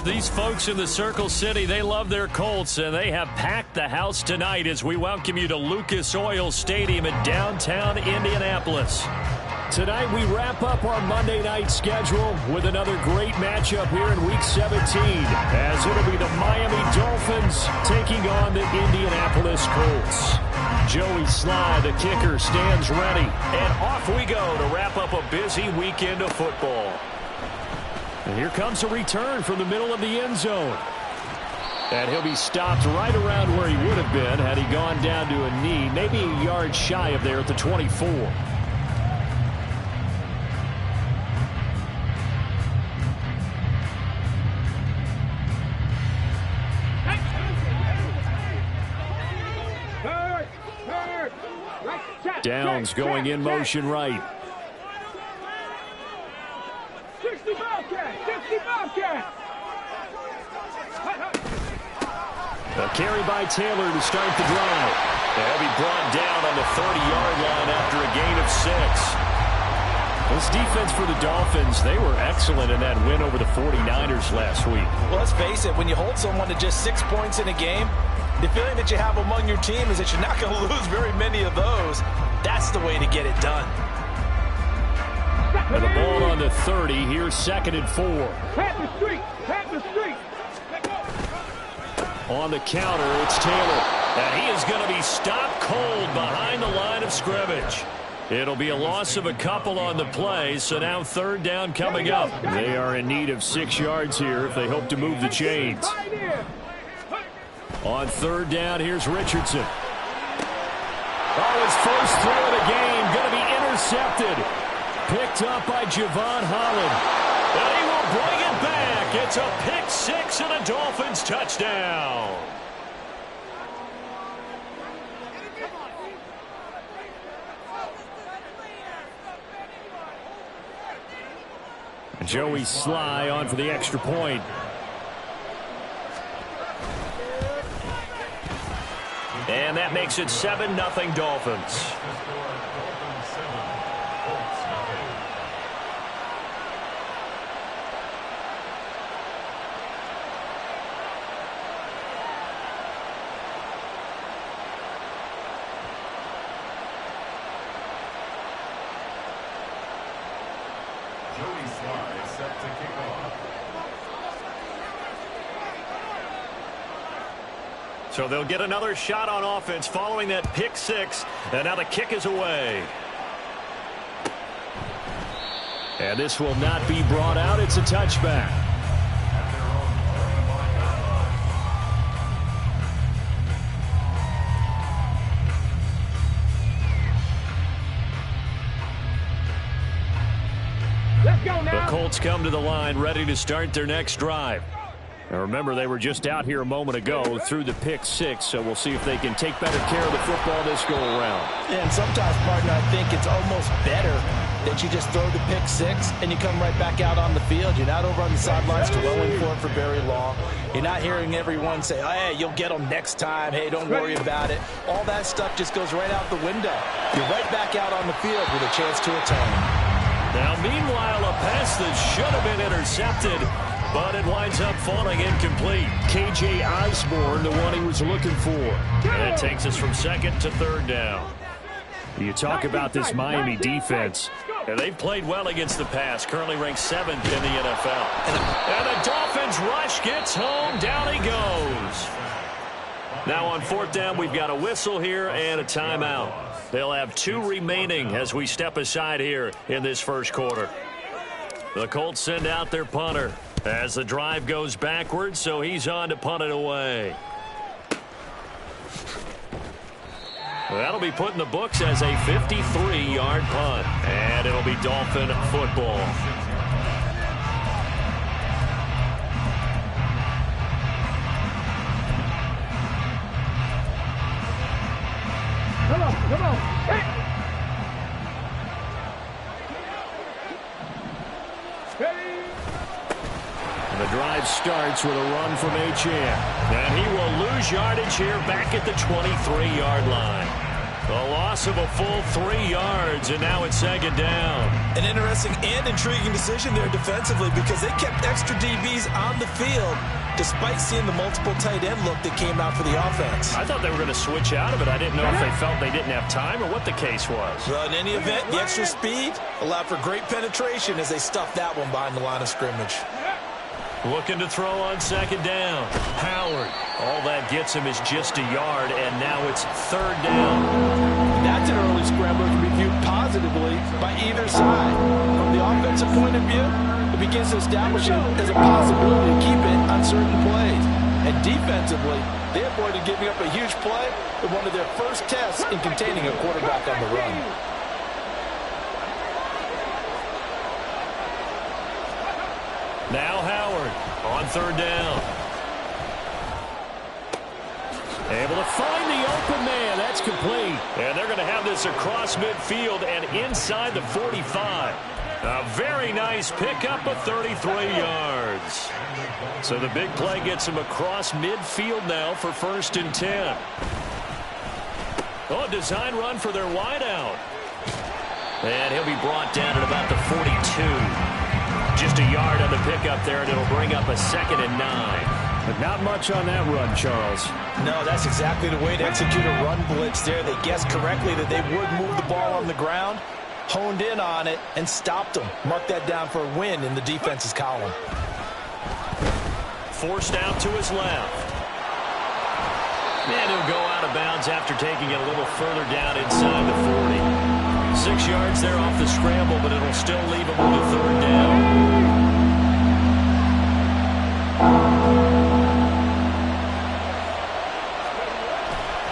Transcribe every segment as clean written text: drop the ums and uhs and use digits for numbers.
These folks in the Circle City, they love their Colts, and they have packed the house tonight as we welcome you to Lucas Oil Stadium in downtown Indianapolis. Tonight we wrap up our Monday night schedule with another great matchup here in Week 17, as it'll be the Miami Dolphins taking on the Indianapolis Colts. Joey Sly, the kicker, stands ready, and off we go to wrap up a busy weekend of football. And here comes a return from the middle of the end zone. And he'll be stopped right around where he would have been had he gone down to a knee, maybe a yard shy of there at the 24. Downs going in motion right. A carry by Taylor to start the drive. They'll be brought down on the 30-yard line after a gain of 6. This defense for the Dolphins, they were excellent in that win over the 49ers last week. Well, let's face it, when you hold someone to just 6 points in a game, the feeling that you have among your team is that you're not going to lose very many of those. That's the way to get it done. And the ball on the 30. Here's 2nd and 4. Pat the street. On the counter, it's Taylor. And he is going to be stopped cold behind the line of scrimmage. It'll be a loss of a couple on the play, so now 3rd down coming up. They are in need of 6 yards here if they hope to move the chains. On 3rd down, here's Richardson. Oh, his first throw of the game going to be intercepted. Picked up by Javon Holland. And he will bring it back. It's a pick 6 and a Dolphins touchdown. Joey Sly on for the extra point. And that makes it 7-0 Dolphins. So they'll get another shot on offense following that pick 6. And now the kick is away. And this will not be brought out. It's a touchback. Let's go now. The Colts come to the line ready to start their next drive. Now remember, they were just out here a moment ago through the pick 6, so we'll see if they can take better care of the football this go-around. And sometimes, partner, I think it's almost better that you just throw the pick 6 and you come right back out on the field. You're not over on the sidelines dwelling for it for very long. You're not hearing everyone say, oh, hey, you'll get them next time. Hey, don't worry about it. All that stuff just goes right out the window. You're right back out on the field with a chance to atone. Now, meanwhile, a pass that should have been intercepted, but it winds up falling incomplete. K.J. Osborne, the one he was looking for. And it takes us from 2nd to 3rd down. You talk about this Miami defense. And they've played well against the pass, currently ranked 7th in the NFL. And the Dolphins rush gets home. Down he goes. Now on 4th down, we've got a whistle here and a timeout. They'll have 2 remaining as we step aside here in this first quarter. The Colts send out their punter as the drive goes backwards, so he's on to punt it away. That'll be put in the books as a 53-yard punt, and it'll be Dolphin football. Come on. Hey. The drive starts with a run from Achane. And he will lose yardage here back at the 23-yard line. A loss of a full 3 yards, and now it's second down. An interesting and intriguing decision there defensively because they kept extra DBs on the field despite seeing the multiple tight end look that came out for the offense. I thought they were going to switch out of it. I didn't know if they felt they didn't have time or what the case was. Well, in any event, the extra speed allowed for great penetration as they stuffed that one behind the line of scrimmage. Looking to throw on second down. Howard. All that gets him is just a yard, and now it's third down. That's an early scrambler to be viewed positively by either side. From the offensive point of view, it begins to establish it as a possibility to keep it on certain plays. And defensively, they avoided giving up a huge play with one of their first tests in containing a quarterback on the run. Now Howard on third down. Able to find the open man. That's complete. And they're going to have this across midfield and inside the 45. A very nice pickup of 33 yards. So the big play gets him across midfield now for 1st and 10. Oh, a design run for their wideout. And he'll be brought down at about the 42. Just a yard on the pickup there, and it'll bring up a 2nd and 9. But not much on that run, Charles. No, that's exactly the way to execute a run blitz there. They guessed correctly that they would move the ball on the ground, honed in on it, and stopped them. Mark that down for a win in the defense's column. Forced out to his left. And he'll go out of bounds after taking it a little further down inside the 40. 6 yards there off the scramble, but it'll still leave him with a third down.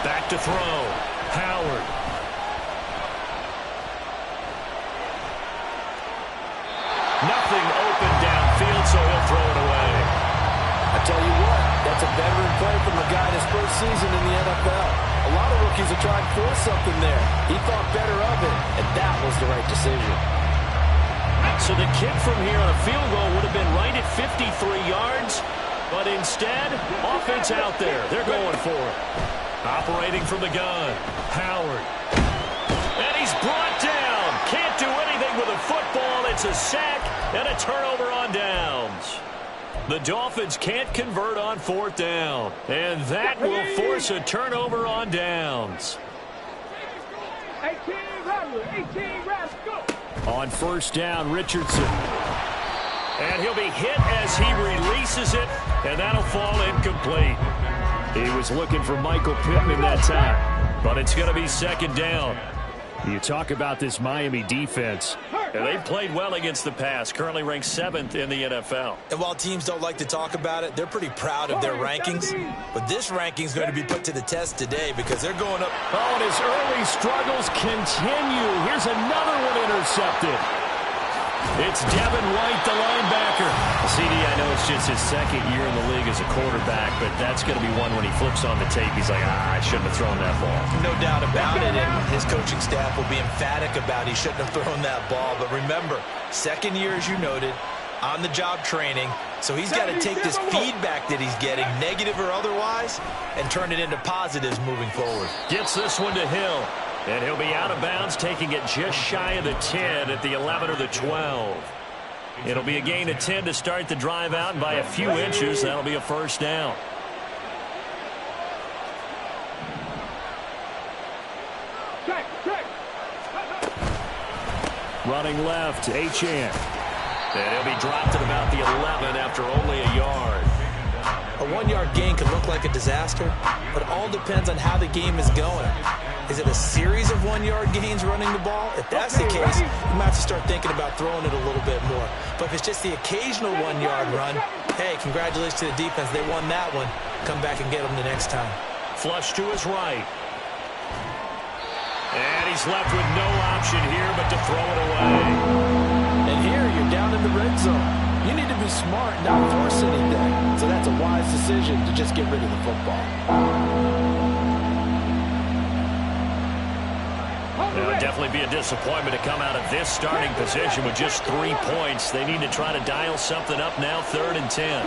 Back to throw. Howard. Nothing open downfield, so he'll throw it away. I tell you what, that's a veteran play from a guy in his first season in the NFL. A lot of rookies are trying to force something there. He thought better of it, and that was the right decision. So the kick from here on a field goal would have been right at 53 yards, but instead, offense out there. They're going for it. Operating from the gun, Howard. And he's brought down. Can't do anything with a football. It's a sack and a turnover on downs. The Dolphins can't convert on 4th down, and that will force a turnover on downs. 18 rounds, go. On 1st down, Richardson. And he'll be hit as he releases it, and that'll fall incomplete. He was looking for Michael Pittman that time, but it's going to be 2nd down. You talk about this Miami defense. And they played well against the pass, currently ranked 7th in the NFL. And while teams don't like to talk about it, they're pretty proud of their rankings. But this ranking is going to be put to the test today because they're going up. Oh, and his early struggles continue. Here's another one intercepted. It's Devin White, the linebacker. CD, I know it's just his 2nd year in the league as a quarterback, but that's going to be one when he flips on the tape. He's like, I shouldn't have thrown that ball. No doubt about it, and his coaching staff will be emphatic about he shouldn't have thrown that ball. But remember, 2nd year, as you noted, on-the-job training, so he's got to take this feedback that he's getting, negative or otherwise, and turn it into positives moving forward. Gets this one to Hill. And he'll be out of bounds, taking it just shy of the 10 at the 11 or the 12. It'll be a gain of 10 to start the drive out, and by a few inches, that'll be a 1st down. Running left, Achane. And he'll be dropped at about the 11 after only a yard. A 1-yard gain can look like a disaster, but it all depends on how the game is going. Is it a series of 1-yard gains running the ball? If that's the case, you might have to start thinking about throwing it a little bit more. But if it's just the occasional 1-yard run, hey, congratulations to the defense. They won that one. Come back and get them the next time. Flush to his right. And he's left with no option here but to throw it away. And here you're down in the red zone. You need to be smart, not force anything. So that's a wise decision to just get rid of the football. It'll definitely be a disappointment to come out of this starting position with just 3 points. They need to try to dial something up now, 3rd and 10.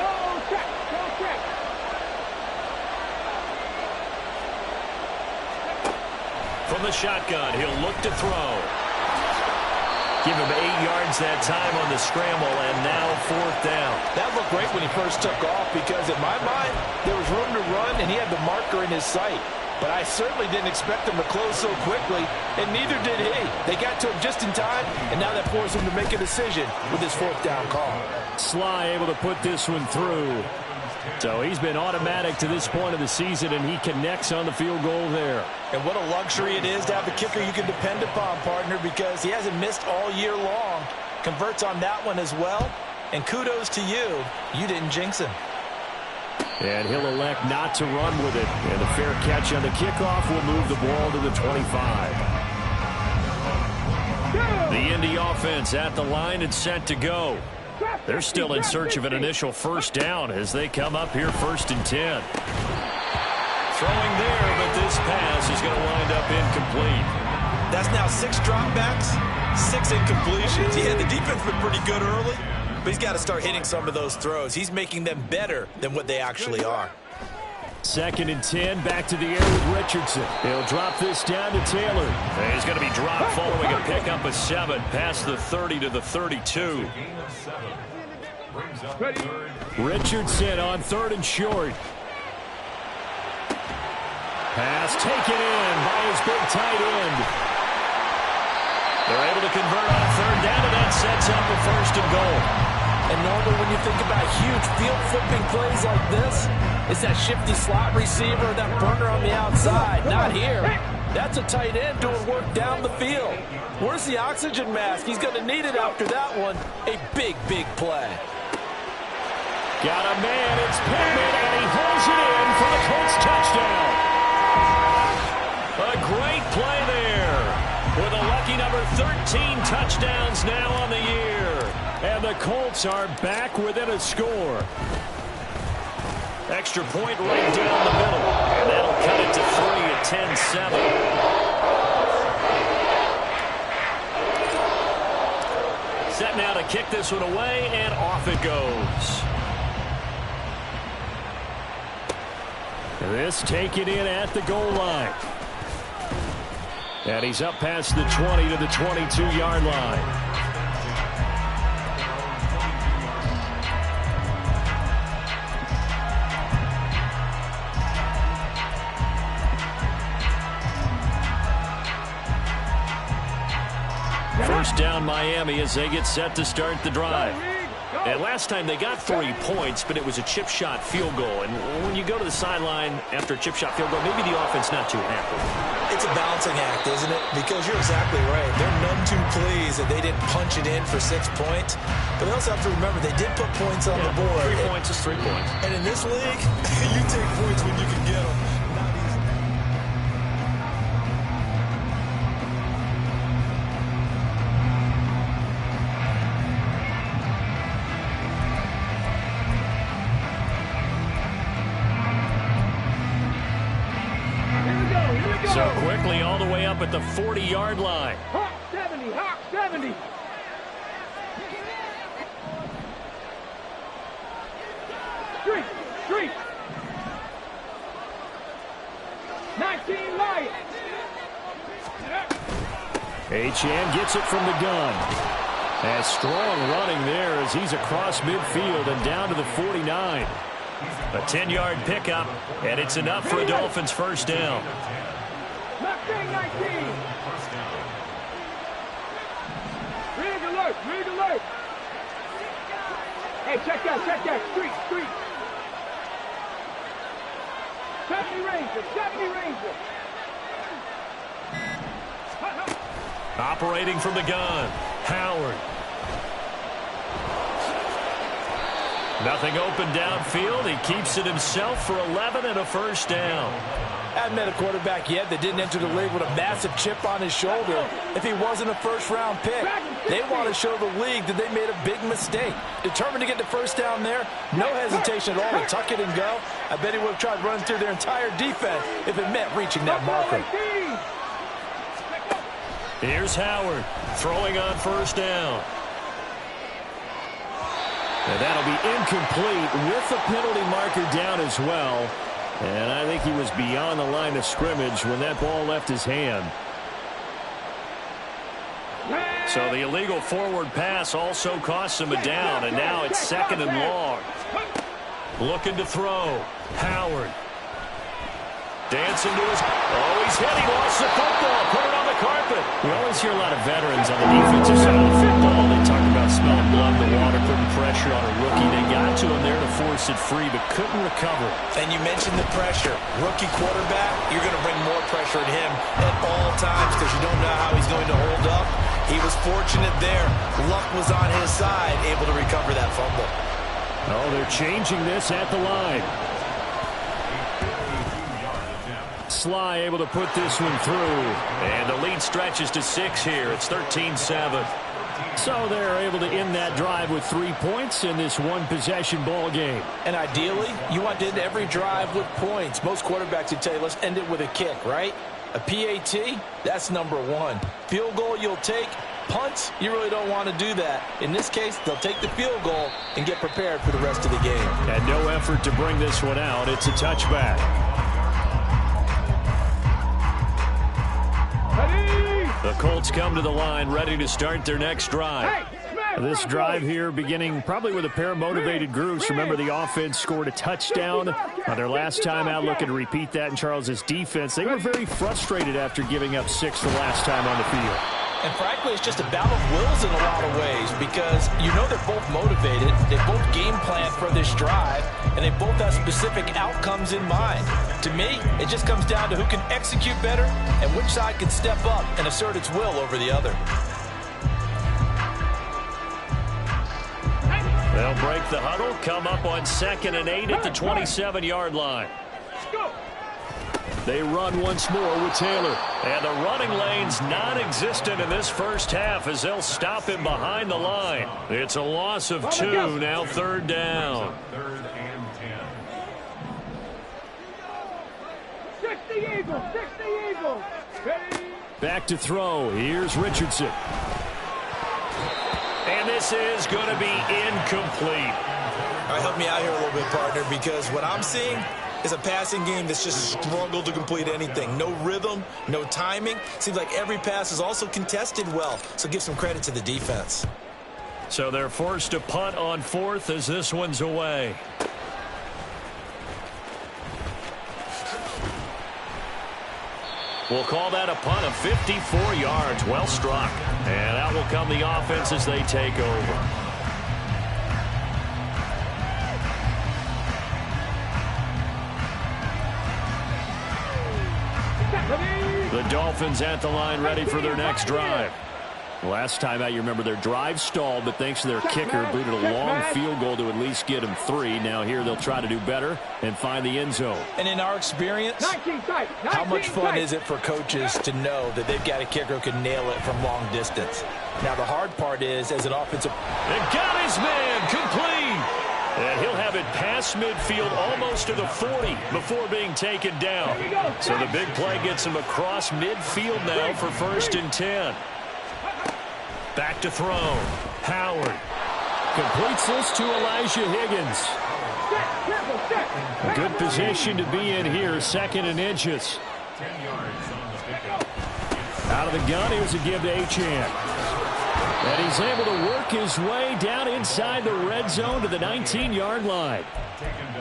From the shotgun. He'll look to throw. Give him 8 yards that time on the scramble, and now 4th down. That looked great when he first took off because, in my mind, there was room to run, and he had the marker in his sight. But I certainly didn't expect him to close so quickly, and neither did he. They got to him just in time, and now that forced him to make a decision with his 4th down call. Sly able to put this one through. So he's been automatic to this point of the season, and he connects on the field goal there. And what a luxury it is to have a kicker you can depend upon, partner, because he hasn't missed all year long. Converts on that one as well, and kudos to you. You didn't jinx him. And he'll elect not to run with it. And a fair catch on the kickoff will move the ball to the 25. The Indy offense at the line and set to go. They're still in search of an initial 1st down as they come up here 1st and 10. Throwing there, but this pass is going to wind up incomplete. That's now 6 dropbacks, 6 incompletions. Yeah, the defense been pretty good early, but he's got to start hitting some of those throws. He's making them better than what they actually are. 2nd and 10, back to the air with Richardson. He'll drop this down to Taylor. And he's going to be dropped following a pickup of 7 past the 30 to the 32. Richardson on 3rd and short. Pass taken in by his big tight end. They're able to convert on 3rd down, and that sets up a 1st and goal. And normally when you think about huge field-flipping plays like this, it's that shifty slot receiver, that burner on the outside. Not here. That's a tight end doing work down the field. Where's the oxygen mask? He's going to need it after that one. A big, big play. Got a man. It's Pittman, and he holds it in for the Colts touchdown. A great play there with a lucky number 13 touchdowns now on the year. And the Colts are back within a score. Extra point right down the middle. And that'll cut it to 3 at 10-7. Set now to kick this one away, and off it goes. This taken in at the goal line. And he's up past the 20 to the 22-yard line. First down Miami as they get set to start the drive. And last time they got 3 points, but it was a chip shot field goal. And when you go to the sideline after a chip shot field goal, maybe the offense not too happy. It's a balancing act, isn't it? Because you're exactly right. They're none too pleased that they didn't punch it in for 6 points. But they also have to remember they did put points on the board. 3 points is 3 points. And in this league, you take points when you can get them. So quickly all the way up at the 40-yard line. Hawk 70, Hawk 70. Street, street. 19 Lions. Achane gets it from the gun. And strong running there as he's across midfield and down to the 49. A 10-yard pickup, and it's enough for a Dolphins 1st down. Mustang 19. Rig alert, rig alert. Hey, check that, street, street. 70 Ranger, 70 Ranger. Operating from the gun, Howard. Nothing open downfield. He keeps it himself for 11 and a 1st down. I haven't met a quarterback yet that didn't enter the league with a massive chip on his shoulder if he wasn't a 1st-round pick. They want to show the league that they made a big mistake. Determined to get the 1st down there, no hesitation at all to tuck it and go. I bet he would have tried running through their entire defense if it meant reaching that marker. Here's Howard throwing on 1st down. And that'll be incomplete with the penalty marker down as well. And I think he was beyond the line of scrimmage when that ball left his hand. So the illegal forward pass also costs him a down, and now it's 2nd and long. Looking to throw. Howard. Dancing to his... Oh, he's hit. He lost the football. Put it on the carpet. We always hear a lot of veterans on the defensive side of the football. They talk about smelling blood in the water, putting pressure on a rookie. They got to him there to force it free, but couldn't recover. And you mentioned the pressure. Rookie quarterback, you're going to bring more pressure at him at all times because you don't know how he's going to hold up. He was fortunate there. Luck was on his side, able to recover that fumble. Oh, they're changing this at the line. Sly able to put this one through. And the lead stretches to 6 here. It's 13-7. So they're able to end that drive with 3 points in this one-possession ball game. And ideally, you want to end every drive with points. Most quarterbacks would tell you, let's end it with a kick, right? A PAT, that's number 1. Field goal you'll take. Punts, you really don't want to do that. In this case, they'll take the field goal and get prepared for the rest of the game. And no effort to bring this one out. It's a touchback. The Colts come to the line, ready to start their next drive. This drive here beginning probably with a pair of motivated groups. Remember, the offense scored a touchdown on their last time out, looking to repeat that in Charles's defense. They were very frustrated after giving up 6 the last time on the field. And frankly, it's just a battle of wills in a lot of ways because you know they're both motivated. They both game plan for this drive, and they both have specific outcomes in mind. To me, it just comes down to who can execute better and which side can step up and assert its will over the other. They'll break the huddle, come up on 2nd and 8 at the 27-yard line. They run once more with Taylor. And the running lane's non-existent in this first half as they'll stop him behind the line. It's a loss of 2, now 3rd down. 3rd and 10. 60 Eagles, 60 Eagles. Ready? Back to throw. Here's Richardson. And this is going to be incomplete. All right, help me out here a little bit, partner, because what I'm seeing is a passing game that's just struggled to complete anything. No rhythm, no timing. Seems like every pass is also contested well, so give some credit to the defense. So they're forced to punt on 4th as this one's away. We'll call that a punt of 54 yards. Well struck. And out will come the offense as they take over. The Dolphins at the line ready for their next drive. Last time out, you remember their drive stalled, but thanks to their kicker, booted a long field goal to at least get them 3. Now here they'll try to do better and find the end zone. And in our experience, how much fun is it for coaches to know that they've got a kicker who can nail it from long distance? Now the hard part is, as an offensive... And got his man complete! And he'll have it past midfield almost to the 40 before being taken down. So the big play gets him across midfield now for 1st and 10. Back to throw. Howard completes this to Elijah Higgins. A good position to be in here, 2nd and inches. Out of the gun, here's a give to Achane. And he's able to work his way down inside the red zone to the 19-yard line.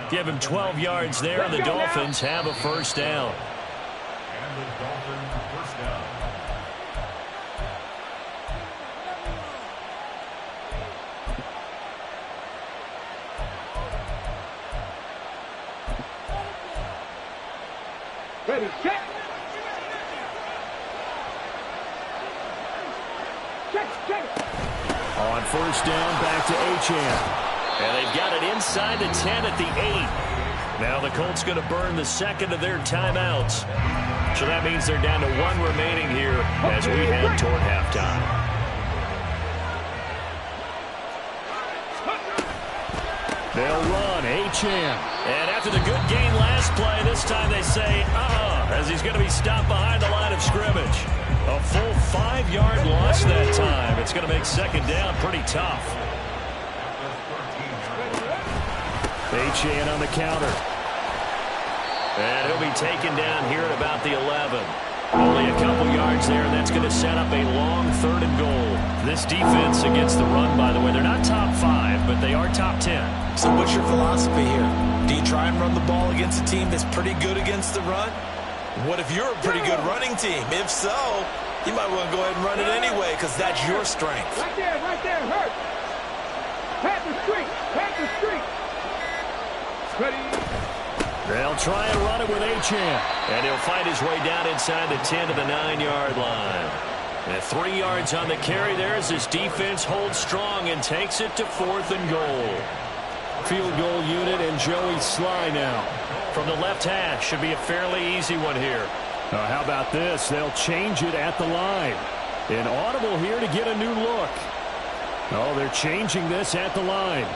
Give him 12 yards there, and the Dolphins have a 1st down. Ready, check. Check. On 1st down, back to Achane. And they've got it inside the 10 at the 8. Now the Colts going to burn the 2nd of their timeouts. So that means they're down to 1 remaining here as we head toward halftime. They'll run, Achane. And after the good gain last play, this time they say, as he's going to be stopped behind the line of scrimmage. A full 5-yard loss that time. It's going to make 2nd down pretty tough. Achane on the counter. And he'll be taken down here at about the 11. Only a couple yards there, and that's going to set up a long 3rd and goal. This defense against the run, by the way, they're not top 5, but they are top 10. So what's your philosophy here? Do you try and run the ball against a team that's pretty good against the run? What if you're a pretty good running team? If so, you might want to go ahead and run it anyway because that's your strength. Right there, hurt. Pat the street. Ready. They'll try and run it with Achane. And he'll find his way down inside the 10 to the 9-yard line. And 3 yards on the carry there as his defense holds strong and takes it to 4th and goal. Field goal unit and Joey Sly now. From the left hash, should be a fairly easy one here. How about this? They'll change it at the line. An audible here to get a new look. Oh, they're changing this at the line.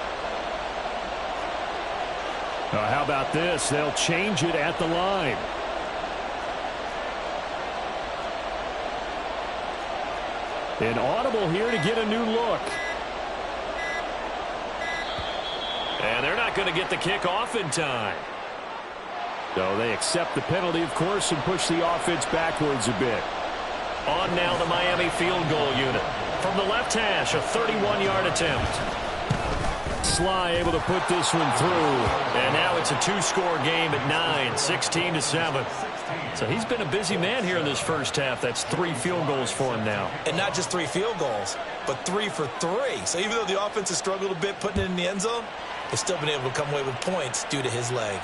How about this? They'll change it at the line. An audible here to get a new look. And they're not going to get the kick off in time. So they accept the penalty, of course, and push the offense backwards a bit. On now the Miami field goal unit. From the left hash, a 31-yard attempt. Sly able to put this one through. And now it's a 2-score game at 9, 16-7. So he's been a busy man here in this first half. That's 3 field goals for him now. And not just 3 field goals, but 3 for 3. So even though the offense has struggled a bit putting it in the end zone, they've still been able to come away with points due to his leg.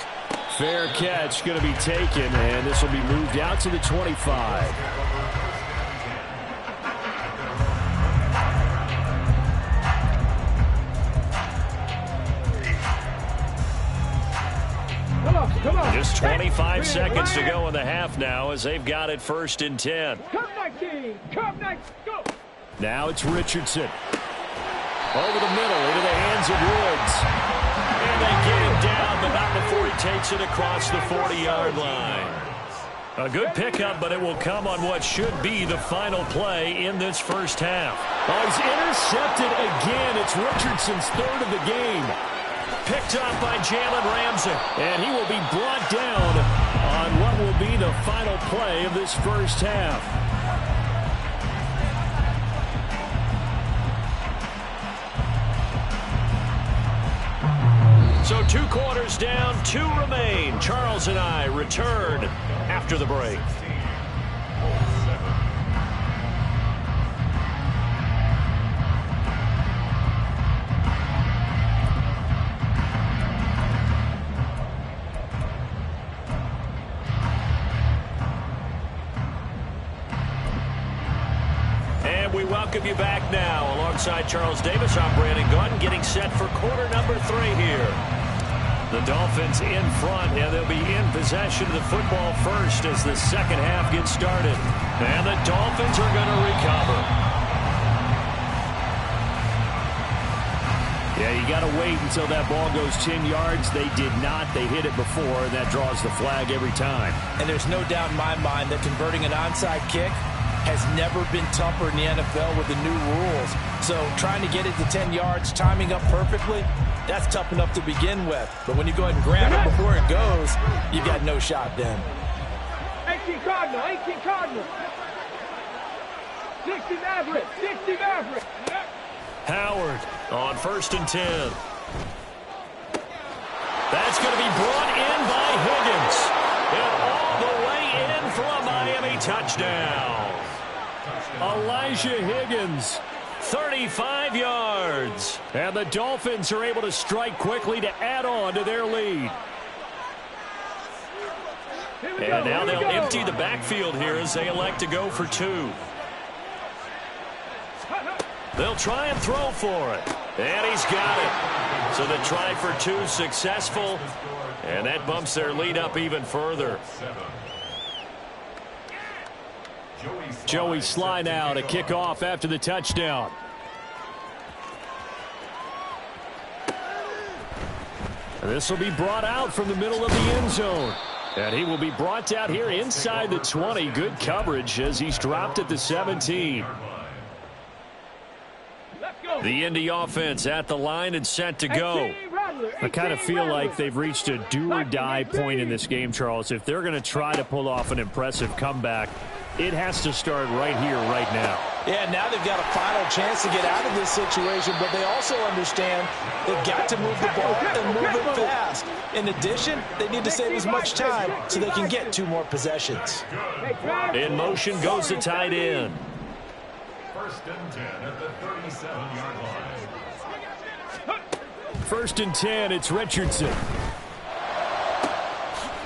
Fair catch going to be taken, and this will be moved out to the 25. Come on. Just 25 seconds to go in the half now as they've got it 1st and 10. Come 19. Come 19. Go. Now it's Richardson. Over the middle into the hands of Woods. And they get him down, but not before he takes it across the 40-yard line. A good pickup, but it will come on what should be the final play in this first half. Oh, he's intercepted again. It's Richardson's 3rd of the game. Picked up by Jalen Ramsey. And he will be brought down on what will be the final play of this first half. So 2 quarters down, 2 remain. Charles and I return after the break. We welcome you back now. Alongside Charles Davis, I'm Brandon Gordon, getting set for quarter number 3 here. The Dolphins in front, and they'll be in possession of the football first as the second half gets started. And the Dolphins are going to recover. Yeah, you got to wait until that ball goes 10 yards. They did not. They hit it before, and that draws the flag every time. And there's no doubt in my mind that converting an onside kick has never been tougher in the NFL with the new rules. So trying to get it to 10 yards, timing up perfectly, that's tough enough to begin with. But when you go ahead and grab it before it goes, you've got no shot then. 18 Cardinal. 60 Maverick. Howard on 1st and 10. That's going to be brought in by Higgins. And all the way in for a Miami touchdown. Elijah Higgins, 35 yards. And the Dolphins are able to strike quickly to add on to their lead. And now they'll empty the backfield here as they elect to go for 2. They'll try and throw for it. And he's got it. So the try for 2 successful. And that bumps their lead up even further. Joey Sly now to kick off after the touchdown. And this will be brought out from the middle of the end zone. And he will be brought down here inside the 20. Good coverage as he's dropped at the 17. The Indy offense at the line and set to go. I kind of feel like they've reached a do-or-die point in this game, Charles. If they're going to try to pull off an impressive comeback, it has to start right here, right now. Yeah, now they've got a final chance to get out of this situation, but they also understand they've got to move the ball and move it fast. In addition, they need to save as much time so they can get 2 more possessions. In motion goes the tight end. First and 10 at the 37-yard line. First and 10, it's Richardson.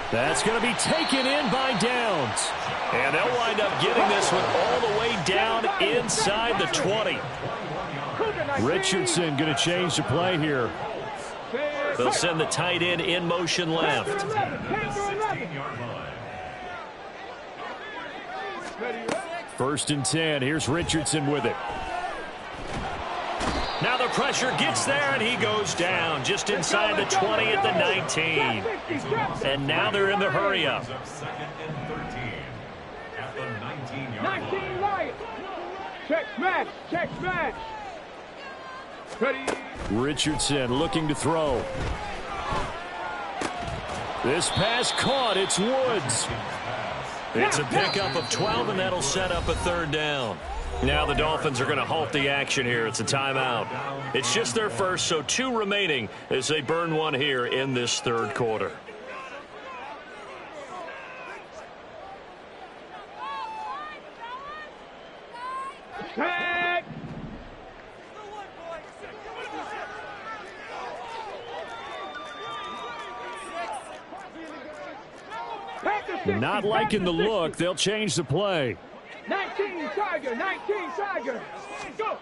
That's going to be taken in by Downs. And they'll wind up getting this one all the way down inside the 20. Richardson going to change the play here. They'll send the tight end in motion left. First and 10. Here's Richardson with it. Now the pressure gets there, and he goes down just inside the 20 at the 19. And now they're in the hurry-up. At the 19-yard 19 Lions. Check smash. Check smash. Ready. Richardson looking to throw. This pass caught. It's Woods. It's a pickup of 12, and that'll set up a third down. Now the Dolphins are going to halt the action here. It's a timeout. It's just their first, so 2 remaining as they burn one here in this third quarter. Tag. Not liking the look. They'll change the play. 19 Tiger. 19 Tiger. Go.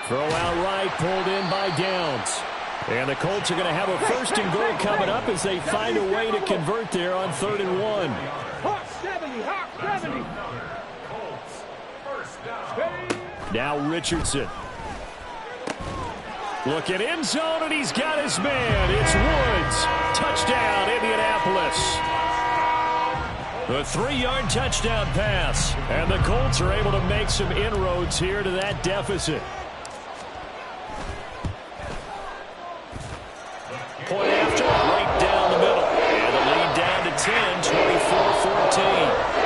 Throw out right, pulled in by Downs. And the Colts are going to have a first and goal coming up as they find a way to convert there on 3rd and 1. Hawk 70. Hawk 70. Now Richardson. Look at end zone, and he's got his man. It's Woods. Touchdown, Indianapolis. The 3-yard touchdown pass. And the Colts are able to make some inroads here to that deficit. Point after, right down the middle. And the lead down to 10, 24-14.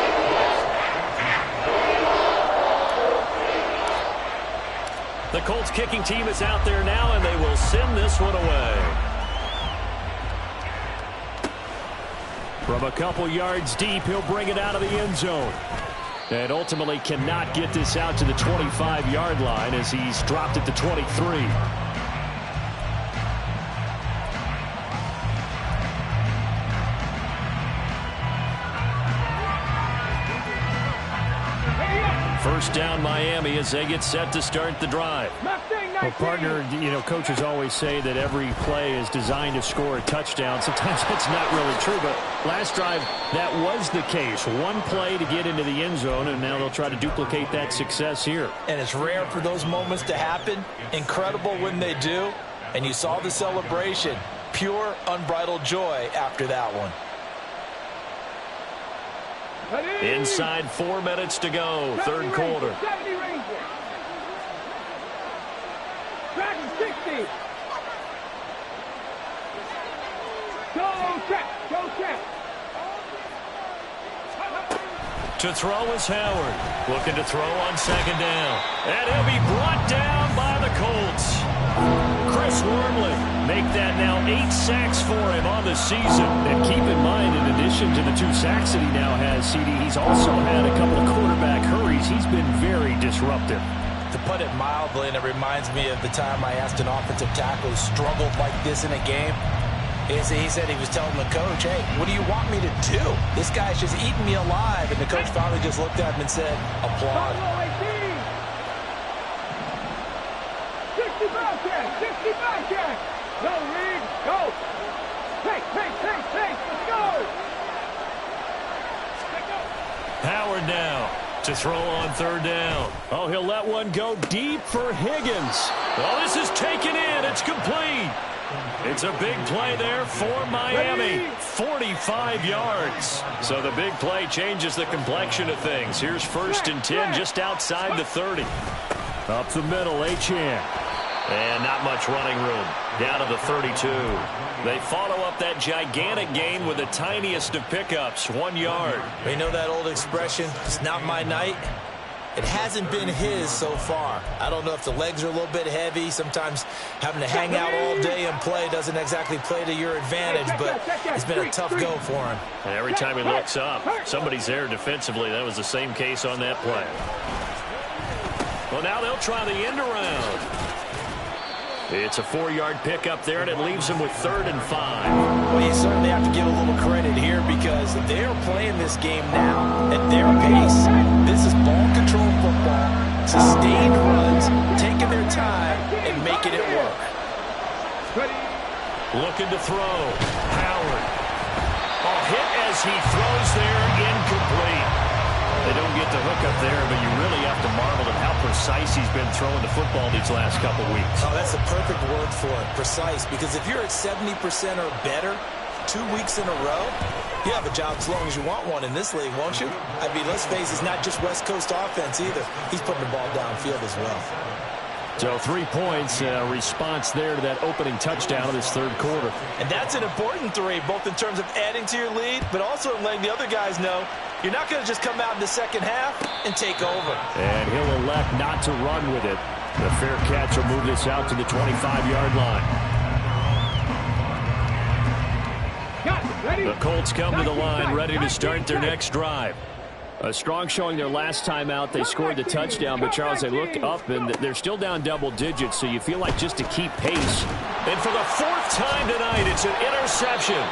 The Colts kicking team is out there now, and they will send this one away. From a couple yards deep, he'll bring it out of the end zone. And ultimately cannot get this out to the 25-yard line as he's dropped at the 23. First down Miami as they get set to start the drive. Well, partner, coaches always say that every play is designed to score a touchdown. Sometimes that's not really true, but last drive, that was the case. One play to get into the end zone, and now they'll try to duplicate that success here. And it's rare for those moments to happen. Incredible when they do. And you saw the celebration. Pure, unbridled joy after that one. Inside 4 minutes to go, third quarter. 70 Rangers. Dragon 60. Go check. Go check. To throw is Howard. Looking to throw on second down. And he'll be brought down by the Colts. Chris Wormley make that now 8 sacks for him on the season. And keep in mind, in addition to the 2 sacks that he now has, CD, he's also had a couple of quarterback hurries. He's been very disruptive. To put it mildly, and it reminds me of the time I asked an offensive tackle who struggled like this in a game. He said he was telling the coach, hey, what do you want me to do? This guy's just eating me alive. And the coach finally just looked at him and said, applaud. 65 check. Go, Reed. Go. Take. Let's go. Howard now to throw on third down. Oh, he'll let one go deep for Higgins. Oh, this is taken in. It's complete. It's a big play there for Miami. 45 yards. So the big play changes the complexion of things. Here's first and 10 just outside the 30. Up the middle, Achane. And not much running room. Down to the 32. They follow up that gigantic gain with the tiniest of pickups, 1 yard. You know that old expression, it's not my night? It hasn't been his so far. I don't know if the legs are a little bit heavy. Sometimes having to hang out all day and play doesn't exactly play to your advantage, but it's been a tough go for him. And every time he looks up, somebody's there defensively. That was the same case on that play. Well, now they'll try the end around. It's a 4-yard pickup there, and it leaves them with 3rd and 5. Well, you certainly have to give a little credit here because they're playing this game now at their pace. This is ball control football, sustained runs, taking their time, and making it work. Looking to throw. Howard. Oh, hit as he throws there, incomplete. They don't get the hook up there, but you really have to marvel at how precise he's been throwing the football these last couple weeks. Oh, that's the perfect word for it, precise, because if you're at 70% or better 2 weeks in a row, you have a job as long as you want one in this league, won't you? I mean, let's face it, it's not just West Coast offense either. He's putting the ball downfield as well. So 3 points, response there to that opening touchdown of this 3rd quarter. And that's an important 3, both in terms of adding to your lead, but also in letting the other guys know you're not going to just come out in the second half and take over. And he'll elect not to run with it. The fair catch will move this out to the 25-yard line. The Colts come to the line, ready to start their next drive. A strong showing their last time out. They scored the touchdown, but, Charles, they look up, and they're still down double digits, so you feel like just to keep pace. And for the 4th time tonight, it's an interception.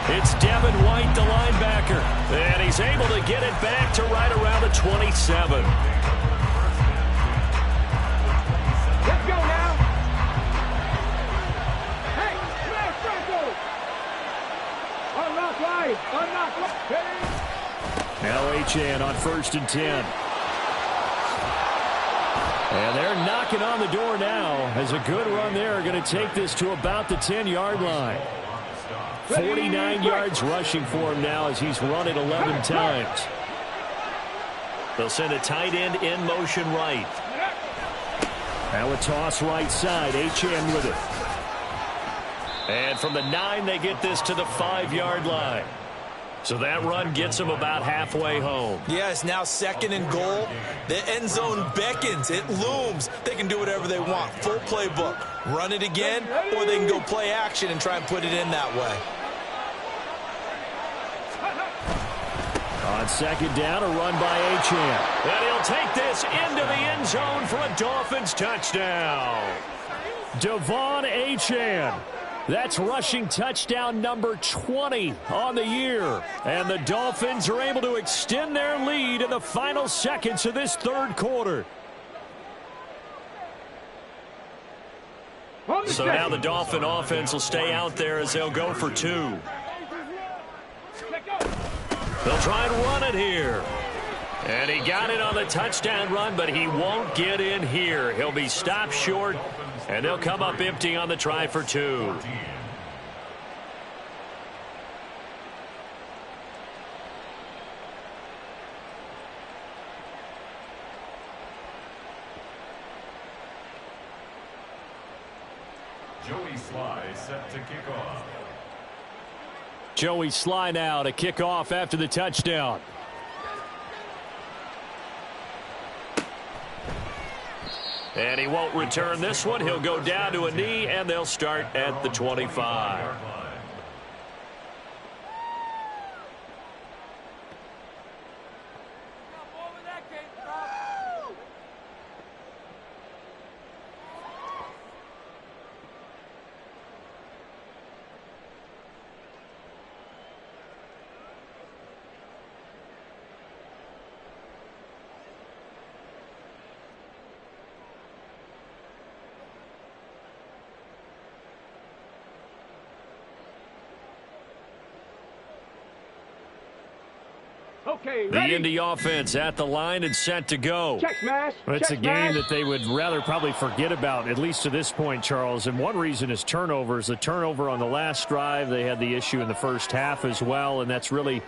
It's Devin White, the linebacker, and he's able to get it back to right around the 27. Let's go now. Hey, left circle. Unlock right. Unlock right. Now Achane on 1st and 10. And they're knocking on the door now as a good run there. Going to take this to about the 10-yard line. 49 yards rushing for him now as he's run it 11 times. They'll send a tight end in motion right. Now a toss right side. Achane with it. And from the 9, they get this to the 5-yard line. So that run gets them about halfway home. Yeah, it's now 2nd and goal. The end zone beckons. It looms. They can do whatever they want. Full playbook. Run it again, or they can go play action and try and put it in that way. On 2nd down, a run by Achane. And he'll take this into the end zone for a Dolphins touchdown. Devon Achane. That's rushing touchdown number 20 on the year. And the Dolphins are able to extend their lead in the final seconds of this 3rd quarter. So now the Dolphin offense will stay out there as they'll go for 2. They'll try and run it here. And he got it on the touchdown run, but he won't get in here. He'll be stopped short, and they'll come up empty on the try for 2. Joey Sly set to kick off. Joey Sly now to kick off after the touchdown. And he won't return this one. He'll go down to a knee, and they'll start at the 25. Okay, The Indy offense at the line and set to go. Check smash. It's a Check game smash. that they would rather probably forget about, at least to this point, Charles. And one reason is turnovers. The turnover on the last drive, they had the issue in the first half as well, and that's really,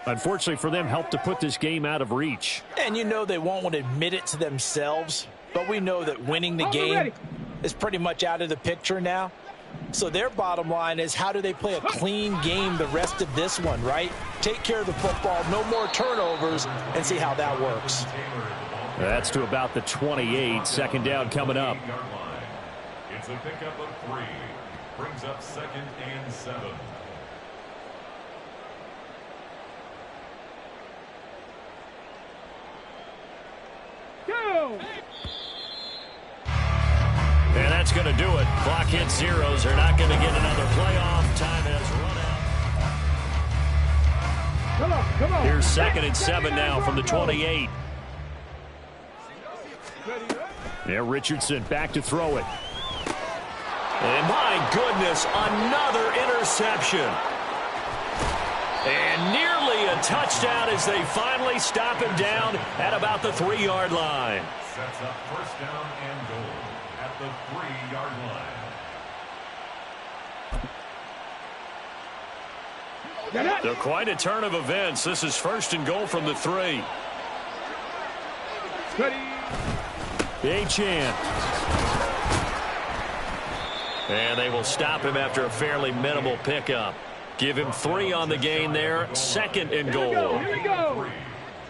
unfortunately for them, helped to put this game out of reach. And you know they won't want to admit it to themselves, but we know that winning the game is pretty much out of the picture now. So their bottom line is, how do they play a clean game the rest of this one, right? Take care of the football, no more turnovers, and see how that works. That's to about the 28. Second down coming up. It's a pickup of 3. Brings up 2nd and 7. Go! And that's going to do it. Clock hits zeros. They're not going to get another playoff. Time has run out. Come on. Here's 2nd and 7 now from the 28. Yeah, Richardson back to throw it. And my goodness, another interception. And nearly a touchdown as they finally stop him down at about the 3-yard line. Sets up 1st down and goal at the 3-yard line. So quite a turn of events. This is 1st and goal from the 3. Achane. And they will stop him after a fairly minimal pickup. Give him 3 on the gain there. 2nd and goal. Here we go.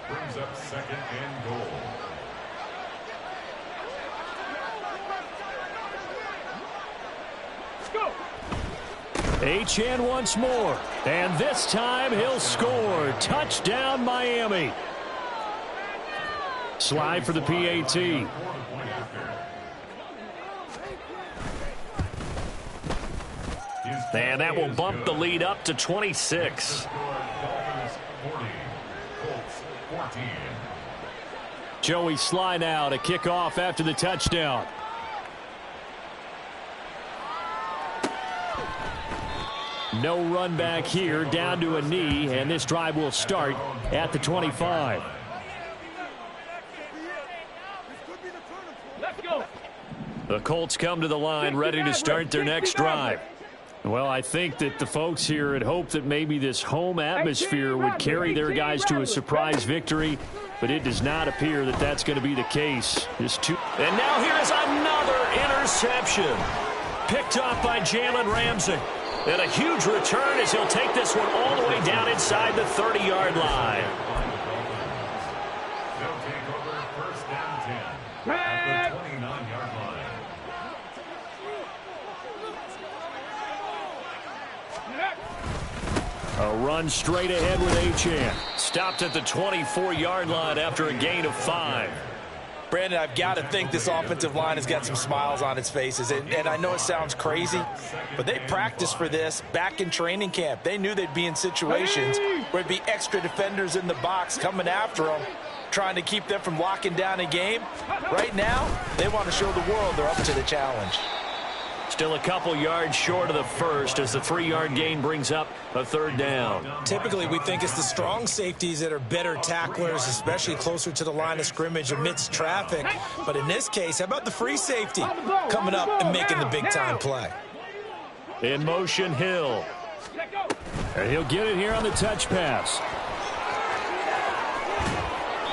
Brings up 2nd and goal. Achane once more. And this time he'll score. Touchdown, Miami. Slide for the PAT. And that will bump the lead up to 26. Joey Sly now to kick off after the touchdown. No run back here, down to a knee, and this drive will start at the 25. Let's go. The Colts come to the line ready to start their next drive. Well, I think that the folks here had hoped that maybe this home atmosphere would carry their guys to a surprise victory, but it does not appear that that's going to be the case. And now here is another interception. Picked off by Jalen Ramsey. And a huge return as he'll take this one all the way down inside the 30-yard line. They'll take over 1st and 10 at the 29-yard line. A run straight ahead with Achane. Stopped at the 24-yard line after a gain of 5. Brandon, I've got to think this offensive line has got some smiles on its faces. And I know it sounds crazy, but they practiced for this back in training camp. They knew they'd be in situations where it'd be extra defenders in the box coming after them, trying to keep them from locking down a game. Right now, they want to show the world they're up to the challenge. Still a couple yards short of the first as the 3-yard gain brings up a 3rd down. Typically, we think it's the strong safeties that are better tacklers, especially closer to the line of scrimmage amidst traffic. But in this case, how about the free safety coming up and making the big-time play? In motion, Hill. And he'll get it here on the touch pass.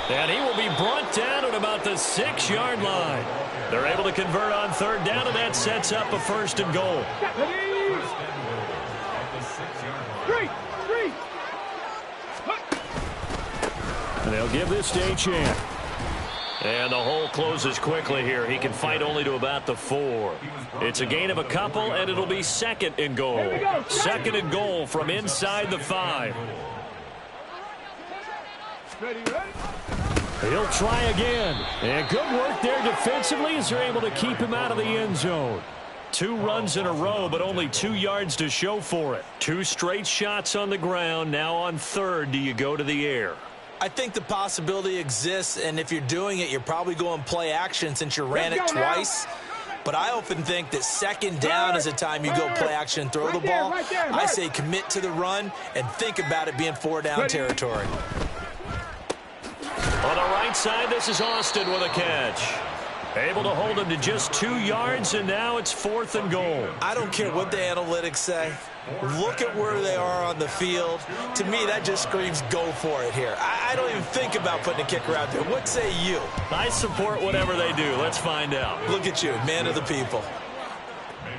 And he will be brought down at about the 6-yard line. They're able to convert on 3rd down, and that sets up a 1st and goal. And they'll give this to Achane. And the hole closes quickly here. He can fight only to about the 4. It's a gain of a couple, and it'll be 2nd and goal. 2nd and goal from inside the 5. He'll try again. And good work there defensively as they're able to keep him out of the end zone. 2 runs in a row, but only 2 yards to show for it. 2 straight shots on the ground. Now on 3rd, do you go to the air? I think the possibility exists, and if you're doing it, you're probably going play action since you ran it twice. But I often think that 2nd down is the time you go play action and throw the ball. I say commit to the run and think about it being 4-down territory. On the right side, this is Austin with a catch. Able to hold him to just 2 yards, and now it's 4th and goal. I don't care what the analytics say. Look at where they are on the field. To me, that just screams go for it here. I don't even think about putting a kicker out there. What say you? I support whatever they do. Let's find out. Look at you, man of the people.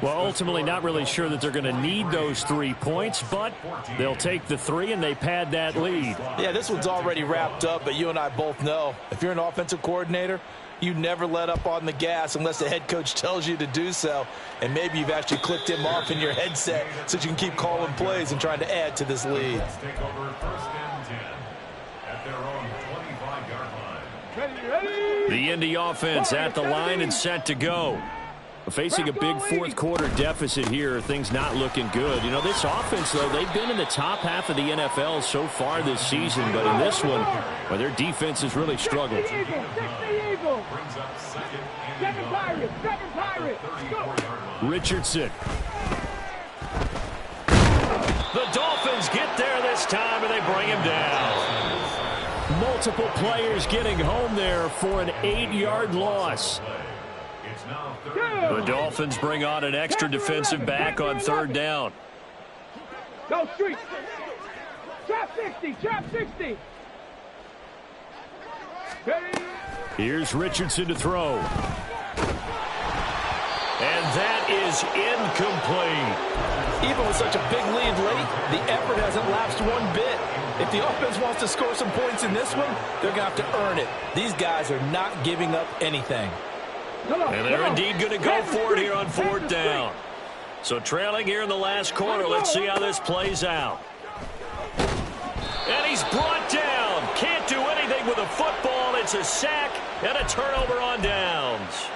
Well, ultimately, not really sure that they're going to need those 3 points, but they'll take the 3 and they pad that lead. Yeah, this one's already wrapped up, but you and I both know if you're an offensive coordinator, you never let up on the gas unless the head coach tells you to do so. And maybe you've actually clicked him off in your headset so you can keep calling plays and trying to add to this lead. Take over 1st and 10 at their own 25-yard line. Ready? The Indy offense at the line and set to go. Facing a big 4th quarter deficit here, things not looking good. You know, this offense, though, they've been in the top half of the NFL so far this season, but in this one, well, their defense has really struggled. Six the Eagle. Brings up 2nd and Seven 9. Pirates. Seven Pirates. Go. 34-yard line. Richardson. The Dolphins get there this time, and they bring him down. Multiple players getting home there for an 8-yard loss. It's now 3rd. The Dolphins bring on an extra defensive back on 3rd down. Go street. Trap 60. Trap 60. Ready? Here's Richardson to throw. And that is incomplete. Even with such a big lead late, the effort hasn't lapsed one bit. If the offense wants to score some points in this one, they're going to have to earn it. These guys are not giving up anything. And they're indeed going to go for it here on 4th down. So trailing here in the last quarter, let's see how this plays out. And he's brought down. Can't do anything with a football. It's a sack and a turnover on downs.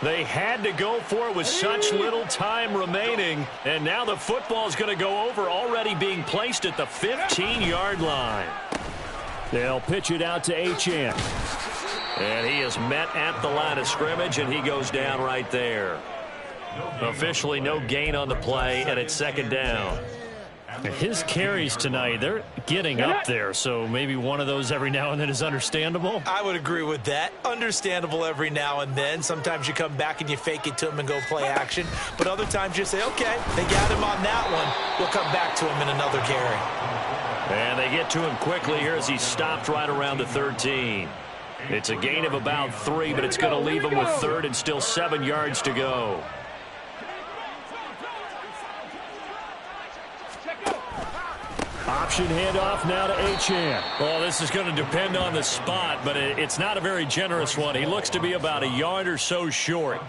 They had to go for it with such little time remaining. And now the football is going to go over, already being placed at the 15-yard line. They'll pitch it out to Achane. And he is met at the line of scrimmage, and he goes down right there. Officially no gain on the play, and it's 2nd down. His carries tonight, they're getting up there, so maybe one of those every now and then is understandable. I would agree with that. Understandable every now and then. Sometimes you come back and you fake it to him and go play action. But other times you say, okay, they got him on that one. We'll come back to him in another carry. And they get to him quickly here as he stopped right around the 13. It's a gain of about 3, but it's going to leave him with 3rd and still 7 yards to go. Option handoff now to Achane. Well, this is going to depend on the spot, but it's not a very generous one. He looks to be about a yard or so short.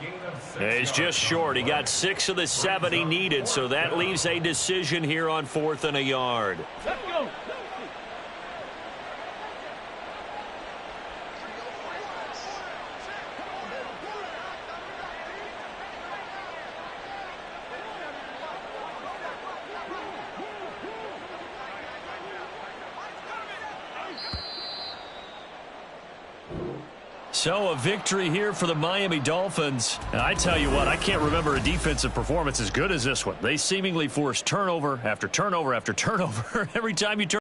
He's just short. He got 6 of the 7 he needed, so that leaves a decision here on 4th and a yard. Let's go. So a victory here for the Miami Dolphins. And I tell you what, I can't remember a defensive performance as good as this one. They seemingly forced turnover after turnover after turnover every time you turn.